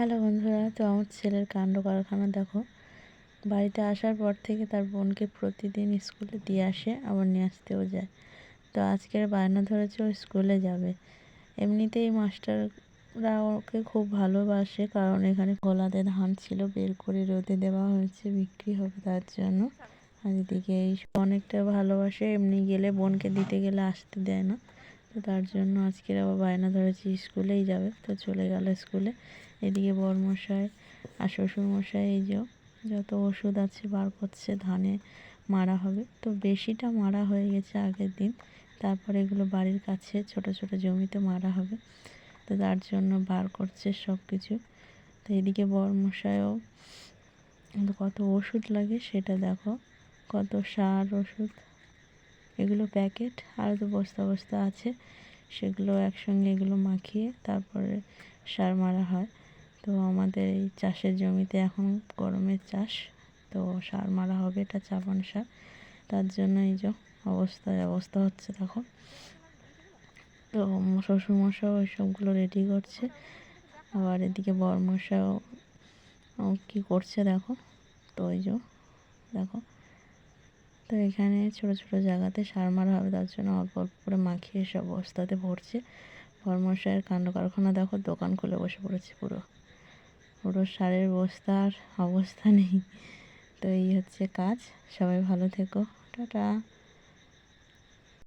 Hello বন্ধুরা, তো আমার ছেলের কাণ্ড কারখানা দেখো। বাড়িতে আসার পর থেকে তার বোনকে প্রতিদিন স্কুলে দিয়ে আসে, আবার নিয়ে আসতেও যায়। তো আজকের বায়না ধরেছে ও স্কুলে যাবে। এমনিতেই মাস্টাররা ওকে খুব ভালোবাসে, কারণ এখানে গোলাতে ধান ছিল, বের করে রোদে দেওয়া হয়েছে, বিক্রি হবে তার জন্য। আর এদিকে এই অনেকটা ভালোবাসে, এমনি গেলে বোনকে দিতে গেলে আসতে দেয় না। তো তার জন্য আজকের আবার বায়না ধরেছে স্কুলেই যাবে, তো চলে গেল স্কুলে। এদিকে বরমশাই আর শ্বশুরমশাই এই যে যত ওষুধ আছে বার করছে, ধানে মারা হবে। তো বেশিটা মারা হয়ে গেছে আগের দিন, তারপরে এগুলো বাড়ির কাছে ছোট ছোট জমিতে মারা হবে, তো তার জন্য বার করছে সব কিছু। তো এদিকে বরমশাইও কত ওষুধ লাগে সেটা দেখো, কত সার ওষুধ, এগুলো প্যাকেট আর তো বস্তা বস্তা আছে, সেগুলো একসঙ্গে এগুলো মাখিয়ে তারপরে সার মারা হয়। তো আমাদের এই চাষের জমিতে এখন গরমের চাষ, তো সার মারা হবে, এটা চাপান সার। তার জন্য এই যে অবস্থা হচ্ছে দেখো। তো শ্বশুরমশাও ওই সবগুলো রেডি করছে, আবার এদিকে বরমশাও কী করছে দেখো। তো ওই যে দেখো, তো এখানে ছোট ছোট জায়গাতে সার মারা হবে, তার জন্য অল্প অল্প করে মাখিয়ে সব বস্তাতে ভরছে। বরমশাইয়ের কাণ্ড কারখানা দেখো, দোকান খুলে বসে পড়েছে, পুরো পুরো সারের বস্তার অবস্থা নেই। তো এই হচ্ছে কাজ। সবাই ভালো থেকো, টাটা।